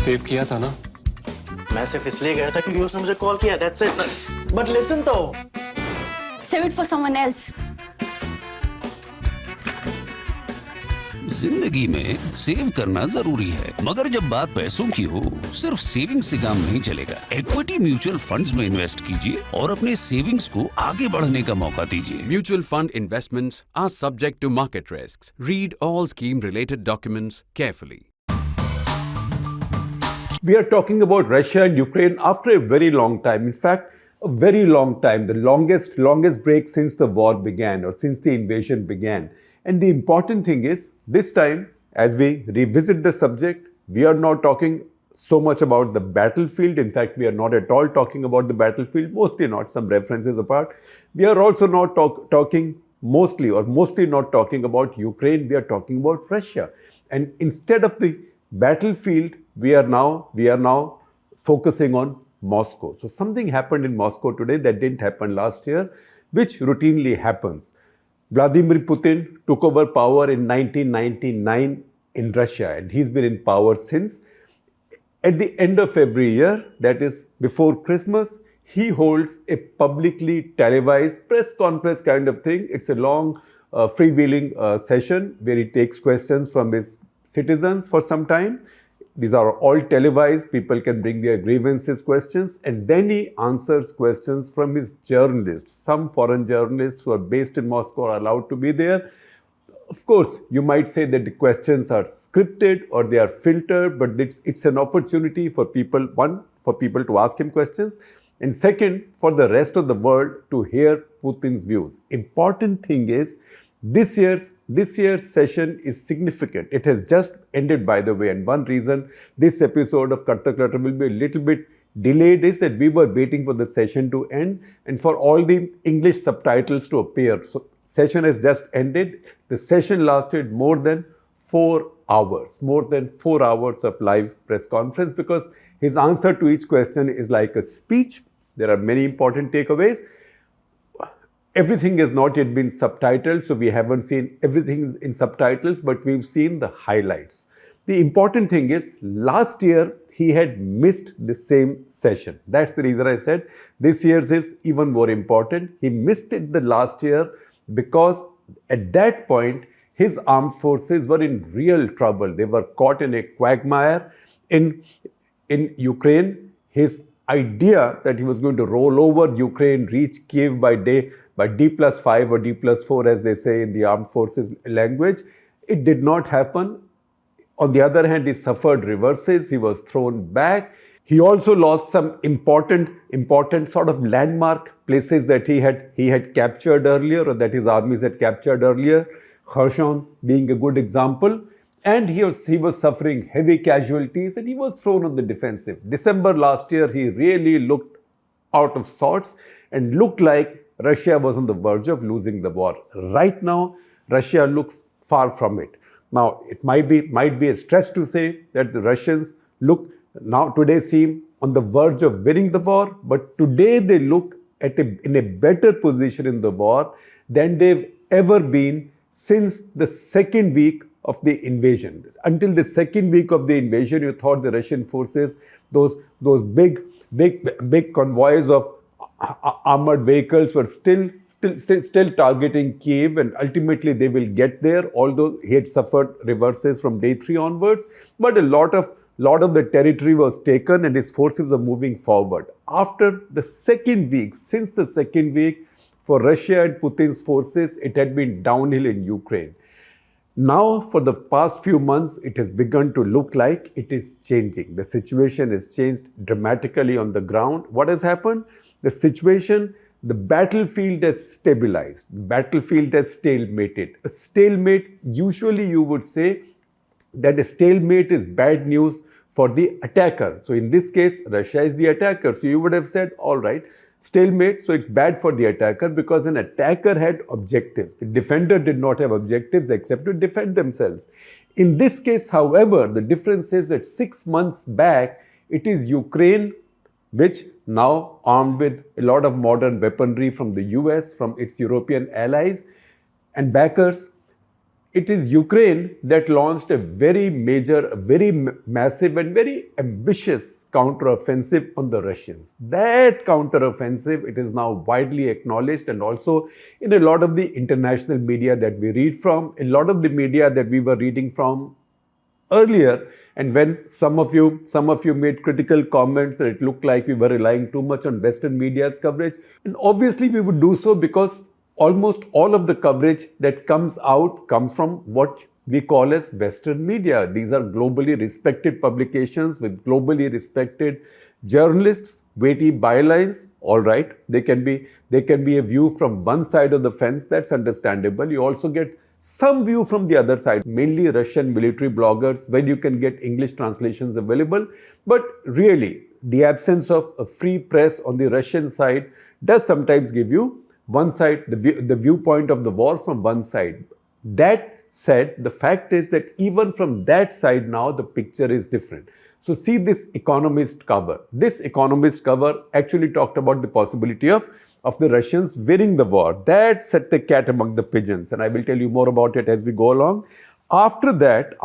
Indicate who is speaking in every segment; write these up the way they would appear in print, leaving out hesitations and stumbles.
Speaker 1: Save किया था ना?
Speaker 2: मैं सिर्फ इसलिए गया था क्योंकि उसने मुझे कॉल किया, that's it. But listen तो.
Speaker 3: Save it for someone else.
Speaker 4: जिंदगी में सेव करना जरूरी है, मगर जब बात पैसों की हो, सिर्फ सेविंग से काम नहीं चलेगा। इक्विटी म्यूचुअल फंड्स में इन्वेस्ट कीजिए और अपने सेविंग्स को आगे बढ़ने का मौका दीजिए।
Speaker 5: Mutual fund investments are subject to market risks. Read all scheme-related documents carefully.
Speaker 6: We are talking about Russia and Ukraine after a very long time. In fact, a very long time, the longest break since the war began or since the invasion began. And the important thing is, this time, as we revisit the subject, we are not talking so much about the battlefield. In fact, we are not at all talking about the battlefield, mostly not, some references apart. We are also not talking mostly not talking about Ukraine. We are talking about Russia. And instead of the battlefield, we are now focusing on Moscow. So something happened in Moscow today that didn't happen last year, which routinely happens. Vladimir Putin took over power in 1999 in Russia, and he's been in power since. At the end of every year, that is before Christmas, he holds a publicly televised press conference kind of thing. It's a long freewheeling session where he takes questions from his citizens for some time. These are all televised. People can bring their grievances, questions, and then he answers questions from his journalists. Some foreign journalists who are based in Moscow are allowed to be there. Of course, you might say that the questions are scripted or they are filtered, but it's an opportunity for people, one, for people to ask him questions, and second, for the rest of the world to hear Putin's views. Important thing is, this year's session is significant. It has just ended, by the way, and one reason this episode of Cut The Clutter will be a little bit delayed is that we were waiting for the session to end and for all the English subtitles to appear. So, session has just ended. The session lasted more than 4 hours of live press conference, because his answer to each question is like a speech. There are many important takeaways. Everything has not yet been subtitled, so we haven't seen everything in subtitles, but we've seen the highlights. The important thing is, last year he had missed the same session. That's the reason I said this year's is even more important. He missed it the last year because at that point his armed forces were in real trouble. They were caught in a quagmire in Ukraine. His idea that he was going to roll over Ukraine, reach Kyiv by D+5 or D+4, as they say in the armed forces language, it did not happen. On the other hand, he suffered reverses. He was thrown back. He also lost some important sort of landmark places that he had captured earlier, or that his armies had captured earlier. Kherson being a good example. And he was suffering heavy casualties, and he was thrown on the defensive. December last year, he really looked out of sorts and looked like Russia was on the verge of losing the war. Right now, Russia looks far from it. Now, it might be a stretch to say that the Russians today seem on the verge of winning the war, but today they look in a better position in the war than they've ever been since the second week of the invasion. Until the second week of the invasion, you thought the Russian forces, those big convoys of armored vehicles were still targeting Kyiv, and ultimately they will get there, although he had suffered reverses from day 3 onwards. But a lot of the territory was taken and his forces were moving forward. After the second week, since the second week, for Russia and Putin's forces, it had been downhill in Ukraine. Now, for the past few months, it has begun to look like it is changing. The situation has changed dramatically on the ground. What has happened? The battlefield has stabilized. The battlefield has stalemated. A stalemate, usually you would say that a stalemate is bad news for the attacker. So in this case, Russia is the attacker. So you would have said, all right, stalemate, so it's bad for the attacker because an attacker had objectives. The defender did not have objectives except to defend themselves. In this case, however, the difference is that 6 months back, it is Ukraine which, now armed with a lot of modern weaponry from the US, from its European allies and backers, it is Ukraine that launched a very major, massive and very ambitious counter-offensive on the Russians. That counter-offensive, it is now widely acknowledged, and also in a lot of the international media that we read from, a lot of the media that we were reading from earlier, and when some of you made critical comments that it looked like we were relying too much on Western media's coverage, and obviously we would do so because almost all of the coverage that comes out comes from what we call as Western media. These are globally respected publications with globally respected journalists, weighty bylines. All right, they can be a view from one side of the fence. That's understandable. You also get some view from the other side, mainly Russian military bloggers, when you can get English translations available. But really, the absence of a free press on the Russian side does sometimes give you one side, the viewpoint of the war from one side. That said, the fact is that even from that side now, the picture is different. So see this Economist cover. This Economist cover actually talked about the possibility of the Russians winning the war. That set the cat among the pigeons, and I will tell you more about it as we go along. After that,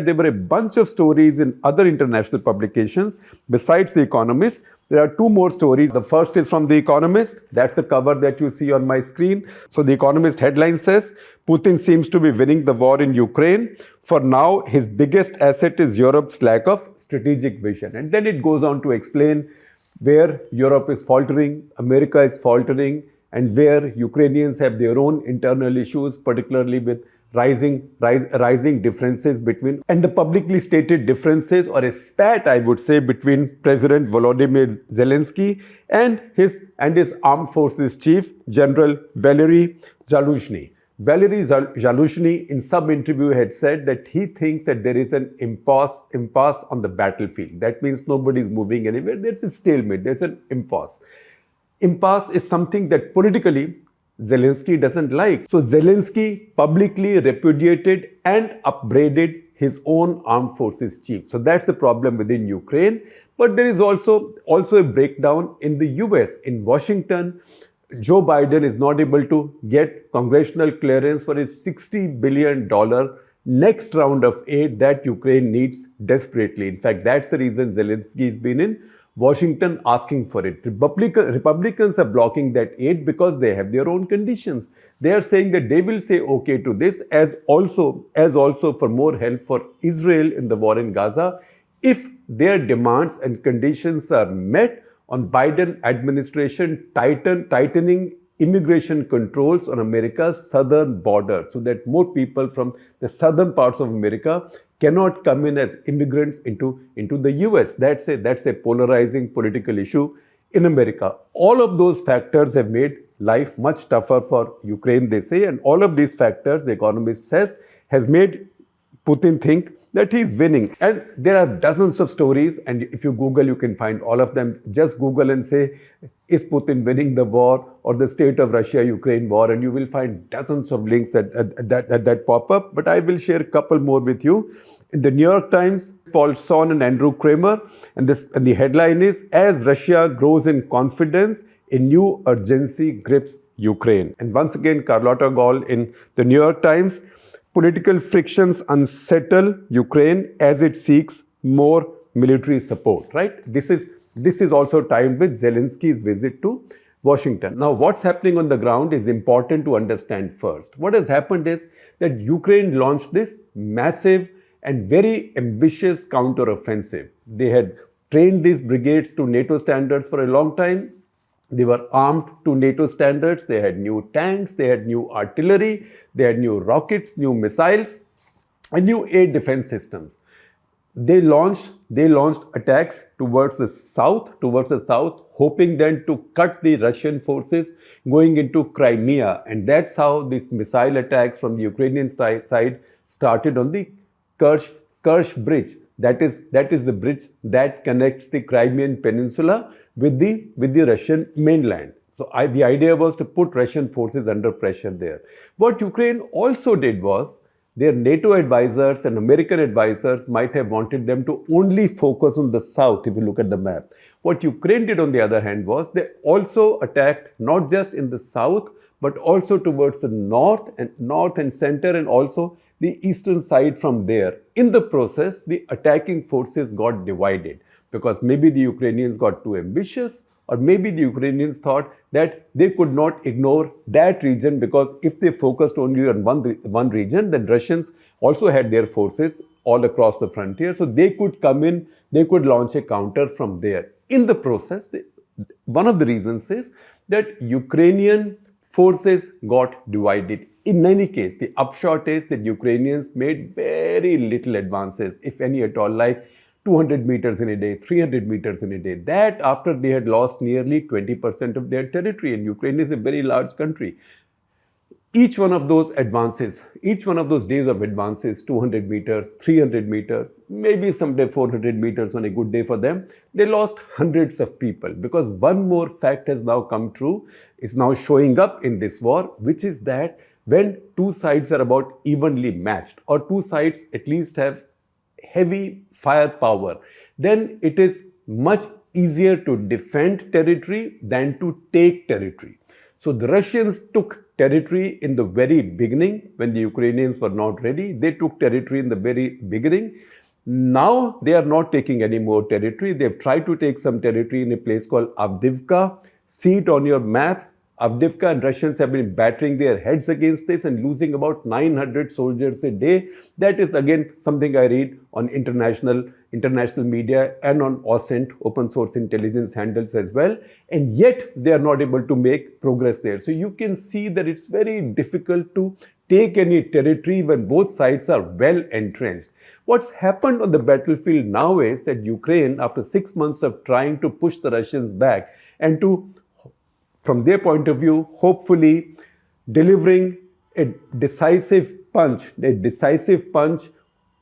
Speaker 6: there were a bunch of stories in other international publications besides The Economist. There are two more stories. The first is from The Economist. That's the cover that you see on my screen. So The Economist headline says, Putin seems to be winning the war in Ukraine. For now, his biggest asset is Europe's lack of strategic vision. And then it goes on to explain where Europe is faltering, America is faltering, and where Ukrainians have their own internal issues, particularly with rising differences between, and the publicly stated differences, or a spat, I would say, between President Volodymyr Zelensky and his armed forces chief, General Valery Zaluzhny. Valery Zaluzhny in some interview had said that he thinks that there is an impasse on the battlefield. That means nobody is moving anywhere. There's a stalemate. There's an impasse. Impasse is something that politically Zelensky doesn't like. So Zelensky publicly repudiated and upbraided his own armed forces chief. So that's the problem within Ukraine. But there is also a breakdown in the US. In Washington, Joe Biden is not able to get congressional clearance for his $60 billion next round of aid that Ukraine needs desperately. In fact, that's the reason Zelensky has been in Washington asking for it. Republicans are blocking that aid because they have their own conditions. They are saying that they will say okay to this as also for more help for Israel in the war in Gaza if their demands and conditions are met on Biden administration tightening immigration controls on America's southern border so that more people from the southern parts of America cannot come in as immigrants into the US. That's a polarizing political issue in America. All of those factors have made life much tougher for Ukraine, they say, and all of these factors, The Economist says, has made Putin think that he's winning. And there are dozens of stories, and if you Google, you can find all of them. Just Google and say, is Putin winning the war or the state of Russia-Ukraine war? And you will find dozens of links that pop up. But I will share a couple more with you. In the New York Times, Paul Son and Andrew Kramer, and the headline is, as Russia grows in confidence, a new urgency grips Ukraine. And once again, Carlotta Gall in the New York Times, political frictions unsettle Ukraine as it seeks more military support, right? This is also timed with Zelensky's visit to Washington. Now, what's happening on the ground is important to understand first. What has happened is that Ukraine launched this massive and very ambitious counter-offensive. They had trained these brigades to NATO standards for a long time. They were armed to NATO standards. They had new tanks, they had new artillery, they had new rockets, new missiles, and new air defense systems. They launched attacks towards the south, hoping then to cut the Russian forces going into Crimea. And that's how these missile attacks from the Ukrainian side started on the Kerch Bridge. That is the bridge that connects the Crimean Peninsula with the Russian mainland. So the idea was to put Russian forces under pressure there. What Ukraine also did was, their NATO advisors and American advisors might have wanted them to only focus on the south, if you look at the map. What Ukraine did, on the other hand, was they also attacked not just in the south, but also towards the north and center, and also the eastern side from there. In the process, the attacking forces got divided because maybe the Ukrainians got too ambitious, or maybe the Ukrainians thought that they could not ignore that region, because if they focused only on one region, then Russians also had their forces all across the frontier. So they could come in, they could launch a counter from there. In the process, one of the reasons is that Ukrainian forces got divided. In any case, the upshot is that Ukrainians made very little advances, if any at all, like 200 meters in a day, 300 meters in a day. That after they had lost nearly 20% of their territory, and Ukraine is a very large country. Each one of those advances, each one of those days of advances, 200 meters, 300 meters, maybe someday 400 meters on a good day for them, they lost hundreds of people, because one more fact has now come true, is now showing up in this war, which is that when two sides are about evenly matched, or two sides at least have heavy firepower, then it is much easier to defend territory than to take territory. So the Russians took territory in the very beginning when the Ukrainians were not ready. They took territory in the very beginning. Now they are not taking any more territory. They've tried to take some territory in a place called Avdiivka. See it on your maps. Avdiivka, and Russians have been battering their heads against this and losing about 900 soldiers a day. That is again something I read on international media and on OSINT, open source intelligence handles as well. And yet they are not able to make progress there. So you can see that it's very difficult to take any territory when both sides are well entrenched. What's happened on the battlefield now is that Ukraine, after 6 months of trying to push the Russians back and to, from their point of view, hopefully delivering a decisive punch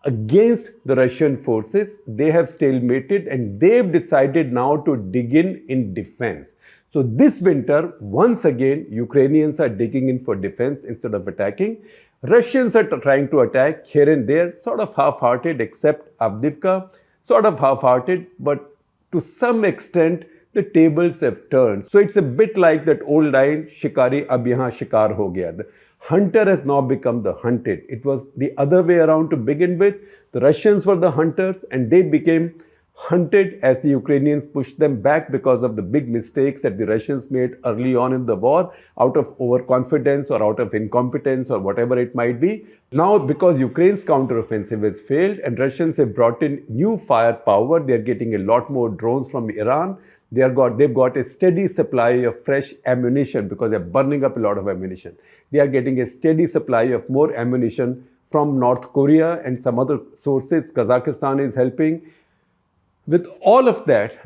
Speaker 6: against the Russian forces, they have stalemated and they've decided now to dig in defense. So this winter, once again, Ukrainians are digging in for defense instead of attacking. Russians are trying to attack here and there, sort of half-hearted, except Avdiivka, sort of half-hearted, but to some extent, the tables have turned. So it's a bit like that old line, Shikari ab yahan shikar ho gaya. The hunter has now become the hunted. It was the other way around to begin with. The Russians were the hunters and they became hunted as the Ukrainians pushed them back because of the big mistakes that the Russians made early on in the war, out of overconfidence or out of incompetence or whatever it might be. Now, because Ukraine's counteroffensive has failed and Russians have brought in new firepower, they're getting a lot more drones from Iran. They've got a steady supply of fresh ammunition because they're burning up a lot of ammunition. They are getting a steady supply of more ammunition from North Korea and some other sources. Kazakhstan is helping. With all of that,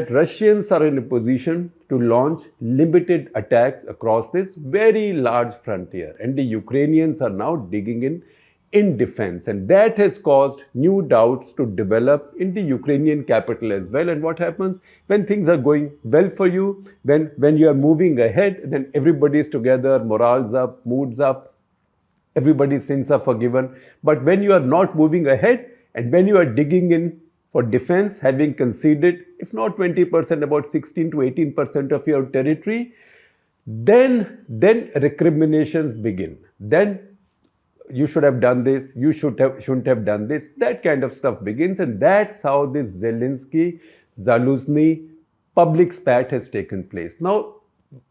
Speaker 6: Russians are in a position to launch limited attacks across this very large frontier. And the Ukrainians are now digging in defense. And that has caused new doubts to develop in the Ukrainian capital as well. And what happens when things are going well for you, when you are moving ahead, then everybody is together, morale's up, mood's up, everybody's sins are forgiven. But when you are not moving ahead and when you are digging in for defense, having conceded, if not 20%, about 16 to 18% of your territory, then recriminations begin. Then you should have done this, you shouldn't have done this. That kind of stuff begins, and that's how this Zelensky-Zaluzhny public spat has taken place. Now,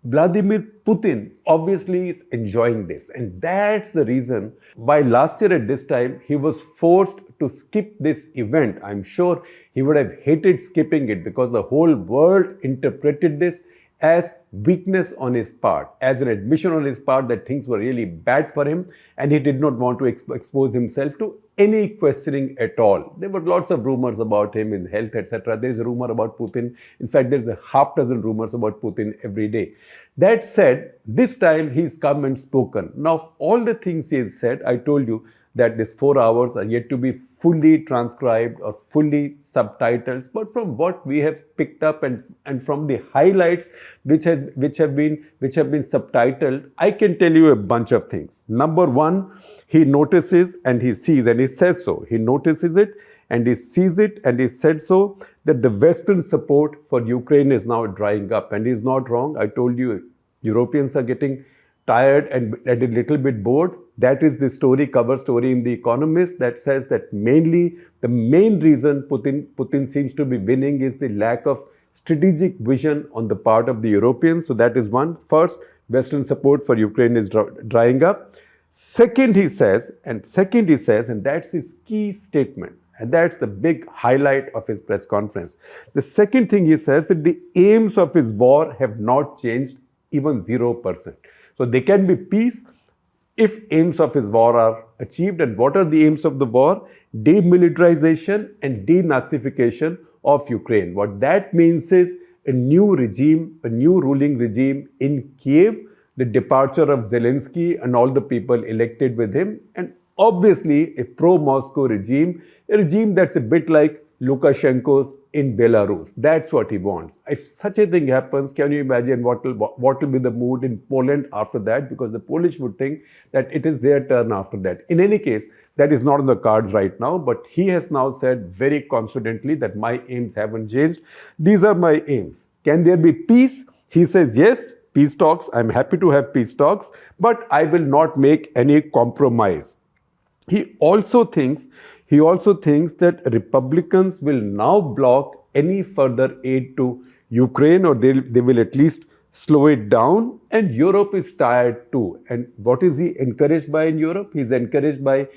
Speaker 6: Vladimir Putin obviously is enjoying this, and that's the reason why last year at this time he was forced to skip this event. I'm sure he would have hated skipping it because the whole world interpreted this as weakness on his part, as an admission on his part that things were really bad for him and he did not want to expose himself to any questioning at all. There were lots of rumors about him, his health, etc. There is a rumor about Putin. In fact, there's a half dozen rumors about Putin every day. That said, this time he's come and spoken. Now, of all the things he has said, I told you that these 4 hours are yet to be fully transcribed or fully subtitled. But from what we have picked up and from the highlights which have been subtitled, I can tell you a bunch of things. Number one, he notices and he sees, and he says so. He notices it and he sees it and he said so, that the Western support for Ukraine is now drying up. And he's not wrong. I told you, Europeans are getting tired and a little bit bored. That is the story, cover story in The Economist, that says that mainly the main reason Putin seems to be winning is the lack of strategic vision on the part of the Europeans. So that is one. First, Western support for Ukraine is drying up. Second, he says, and that's his key statement, and that's the big highlight of his press conference. The second thing he says that the aims of his war have not changed even 0%. So there can be peace if aims of his war are achieved. And what are the aims of the war? Demilitarization and denazification of Ukraine. What that means is a new regime, a new ruling regime in Kyiv, the departure of Zelensky and all the people elected with him, and obviously a pro-Moscow regime, a regime that's a bit like Lukashenko's in Belarus. That's what he wants. If such a thing happens, can you imagine what will be the mood in Poland after that? Because the Polish would think that it is their turn after that. In any case, that is not on the cards right now, but he has now said very confidently that my aims haven't changed. These are my aims. Can there be peace? He says, yes, peace talks. I'm happy to have peace talks, but I will not make any compromise. He also thinks that Republicans will now block any further aid to Ukraine, or they will at least slow it down. And Europe is tired too. And what is he encouraged by in Europe? He's encouraged by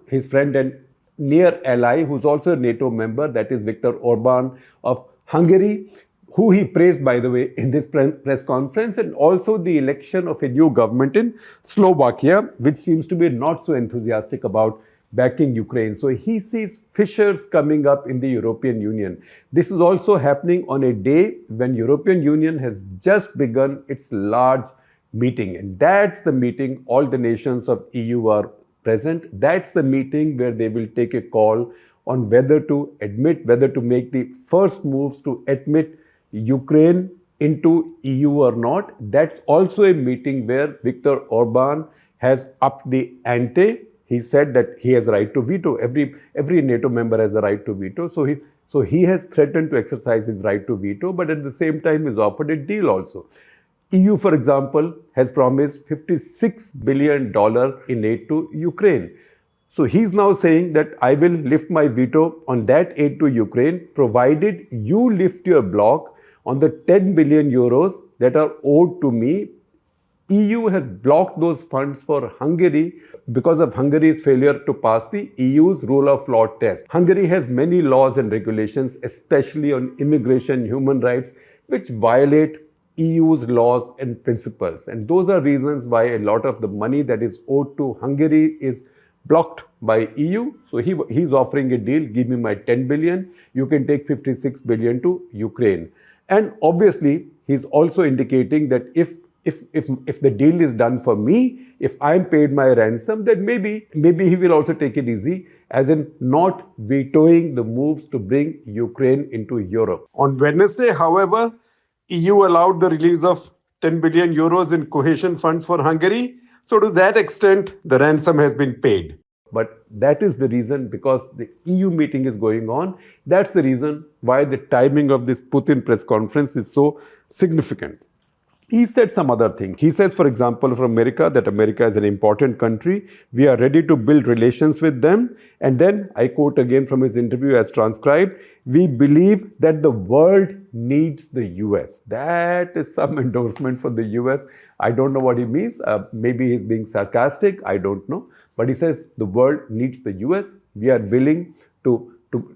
Speaker 6: his friend and near ally, who's also a NATO member, that is Viktor Orban of Hungary, who he praised, by the way, in this press conference, and also the election of a new government in Slovakia, which seems to be not so enthusiastic about backing Ukraine. So he sees fissures coming up in the European Union. This is also happening on a day when European Union has just begun its large meeting. And that's the meeting all the nations of EU are present. That's the meeting where they will take a call on whether to make the first moves to admit Ukraine into EU or not. That's also a meeting where Viktor Orban has upped the ante. He said that he has the right to veto. Every NATO member has the right to veto. So he has threatened to exercise his right to veto, but at the same time is offered a deal also. EU, for example, has promised $56 billion in aid to Ukraine. So he's now saying that I will lift my veto on that aid to Ukraine, provided you lift your block on the 10 billion euros that are owed to me. EU has blocked those funds for Hungary because of Hungary's failure to pass the EU's rule of law test. Hungary has many laws and regulations, especially on immigration, human rights, which violate EU's laws and principles. And those are reasons why a lot of the money that is owed to Hungary is blocked by EU. So he's offering a deal. Give me my 10 billion. You can take 56 billion to Ukraine. And obviously, he's also indicating that if the deal is done for me, if I'm paid my ransom, then maybe he will also take it easy, as in not vetoing the moves to bring Ukraine into Europe. On Wednesday, however, EU allowed the release of 10 billion euros in cohesion funds for Hungary. So to that extent, the ransom has been paid. But that is the reason, because the EU meeting is going on, that's the reason why the timing of this Putin press conference is so significant. He said some other things. He says, for example, for America, that America is an important country. We are ready to build relations with them. And then, I quote again from his interview as transcribed, we believe that the world needs the US. That is some endorsement for the US. I don't know what he means. Maybe he's being sarcastic. I don't know. But he says the world needs the US. We are willing to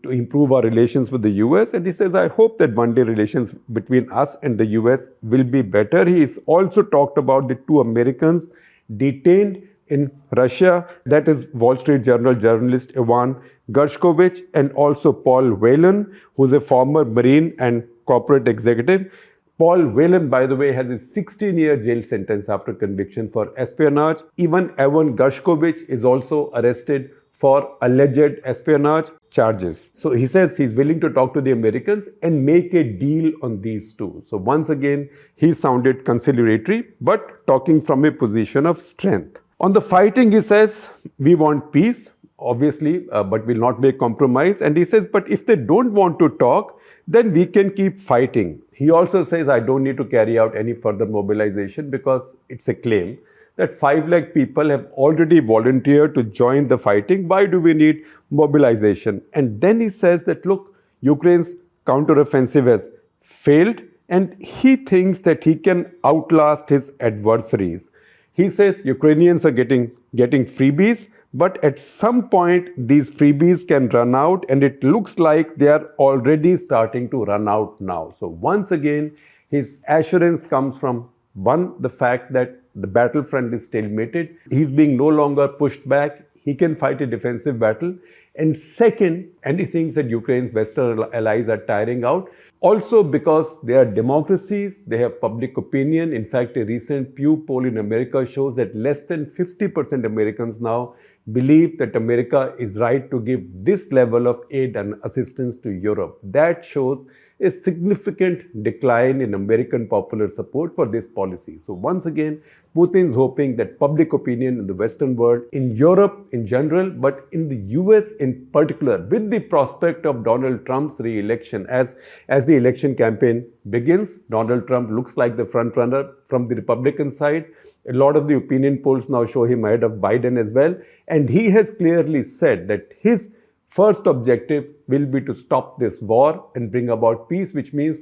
Speaker 6: improve our relations with the US. And he says, I hope that one day relations between us and the US will be better. He's also talked about the two Americans detained in Russia, that is Wall Street Journal journalist Ivan Gershkovich and also Paul Whelan, who's a former Marine and corporate executive. Paul Whelan, by the way, has a 16-year jail sentence after conviction for espionage. Even Evan Gershkovich is also arrested for alleged espionage charges. So he says he's willing to talk to the Americans and make a deal on these two. So once again, he sounded conciliatory, but talking from a position of strength. On the fighting, he says, we want peace, obviously, but will not make compromise. And he says, but if they don't want to talk, then we can keep fighting. He also says, I don't need to carry out any further mobilization because it's a claim. that 5 lakh people have already volunteered to join the fighting. Why do we need mobilization? And then he says that, look, Ukraine's counteroffensive has failed, and he thinks that he can outlast his adversaries. He says Ukrainians are getting freebies, but at some point these freebies can run out, and it looks like they are already starting to run out now. So once again, his assurance comes from, one, the fact that the battlefront is stalemated. He's being no longer pushed back. He can fight a defensive battle. And second, and he thinks that Ukraine's Western allies are tiring out. Also because they are democracies, they have public opinion. In fact, a recent Pew poll in America shows that less than 50% Americans now believe that America is right to give this level of aid and assistance to Europe. That shows a significant decline in American popular support for this policy. So once again, Putin's hoping that public opinion in the Western world, in Europe in general, but in the US in particular, with the prospect of Donald Trump's re-election, as the election campaign begins, Donald Trump looks like the front runner from the Republican side. A lot of the opinion polls now show him ahead of Biden as well. And he has clearly said that his first objective will be to stop this war and bring about peace, which means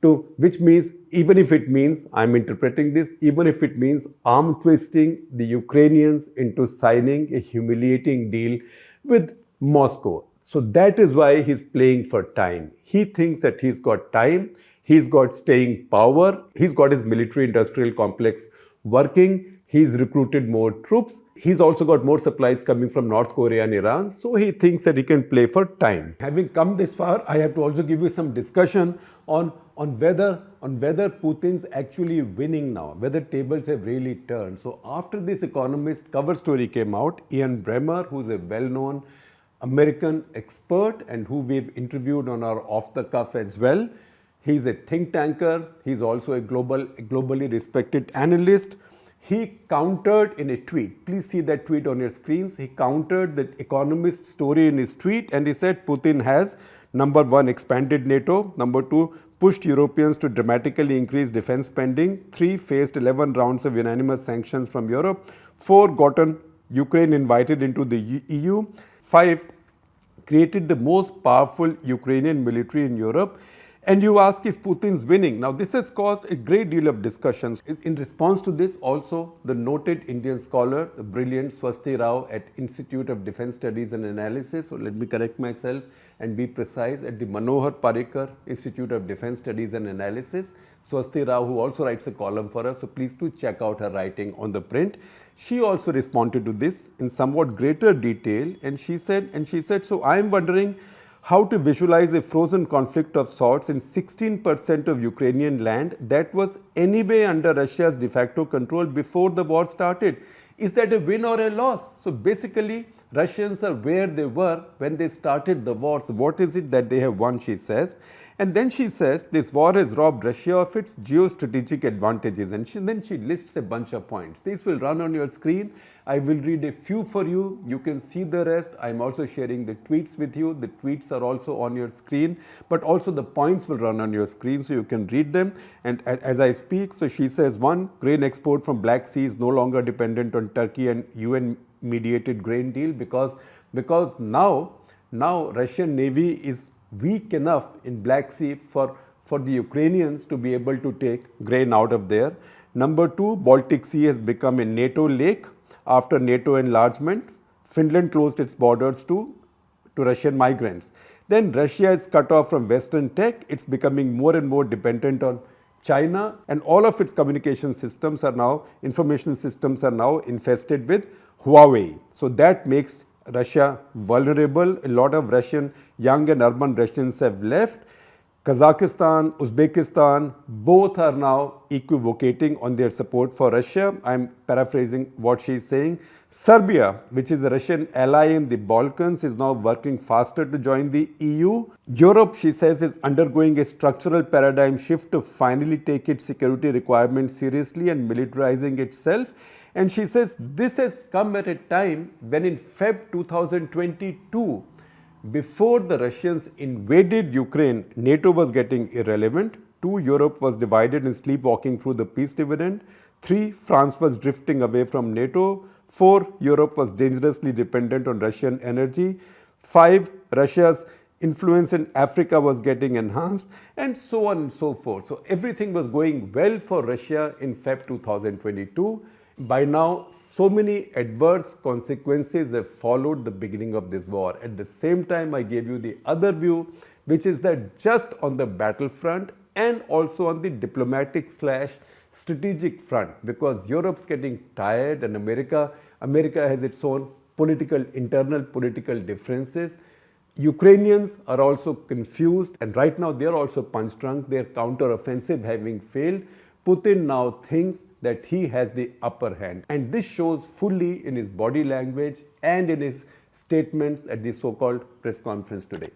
Speaker 6: even if it means, I'm interpreting this, even if it means arm twisting the Ukrainians into signing a humiliating deal with Moscow. So that is why he's playing for time. He thinks that he's got time, he's got staying power, he's got his military-industrial complex working, he's recruited more troops, he's also got more supplies coming from North Korea and Iran, so he thinks that he can play for time. Having come this far, I have to also give you some discussion on whether Putin's actually winning now, whether tables have really turned. So after this Economist cover story came out, Ian Bremmer, who's a well-known American expert and who we've interviewed on our Off the Cuff as well, he's a think tanker, he's also a globally respected analyst. He countered in a tweet, please see that tweet on your screens, he countered the Economist story in his tweet, and he said Putin has, number one, expanded NATO, number two, pushed Europeans to dramatically increase defense spending, 3, faced 11 rounds of unanimous sanctions from Europe, 4, gotten Ukraine invited into the EU, 5, created the most powerful Ukrainian military in Europe. And you ask if Putin's winning. Now, this has caused a great deal of discussions. In response to this, also, the noted Indian scholar, the brilliant Swasti Rao at Institute of Defense Studies and Analysis, so let me correct myself and be precise, at the Manohar Parrikar Institute of Defense Studies and Analysis, Swasti Rao, who also writes a column for us, so please do check out her writing on ThePrint. She also responded to this in somewhat greater detail, and she said, so I am wondering how to visualize a frozen conflict of sorts in 16% of Ukrainian land that was anyway under Russia's de facto control before the war started. Is that a win or a loss? So basically, Russians are where they were when they started the war. So what is it that they have won, she says. And then she says this war has robbed Russia of its geostrategic advantages. And then she lists a bunch of points. These will run on your screen. I will read a few for you. You can see the rest. I'm also sharing the tweets with you. The tweets are also on your screen, but also the points will run on your screen so you can read them. And as I speak, so she says, 1, grain export from Black Sea is no longer dependent on Turkey and UN mediated grain deal because now Russian Navy is weak enough in Black Sea for the Ukrainians to be able to take grain out of there. Number 2, Baltic Sea has become a NATO lake after NATO enlargement. Finland closed its borders to Russian migrants. Then Russia is cut off from Western tech. It's becoming more and more dependent on China, and all of its communication systems information systems are now infested with Huawei. So that makes Russia vulnerable. A lot of young and urban Russians have left. Kazakhstan, Uzbekistan, both are now equivocating on their support for Russia. I'm paraphrasing what she's saying. Serbia, which is a Russian ally in the Balkans, is now working faster to join the EU. Europe, she says, is undergoing a structural paradigm shift to finally take its security requirements seriously and militarizing itself. And she says this has come at a time when in Feb 2022, before the Russians invaded Ukraine, NATO was getting irrelevant. 2, Europe was divided and sleepwalking through the peace dividend. 3. France was drifting away from NATO. 4. Europe was dangerously dependent on Russian energy. 5. Russia's influence in Africa was getting enhanced, and so on and so forth. So everything was going well for Russia in Feb 2022. By now, so many adverse consequences have followed the beginning of this war. At the same time, I gave you the other view, which is that just on the battlefront and also on the diplomatic/strategic front, because Europe's getting tired and America has its own internal political differences. Ukrainians are also confused, and right now they are also punch-drunk, their counter-offensive having failed. Putin now thinks that he has the upper hand, and this shows fully in his body language and in his statements at the so-called press conference today.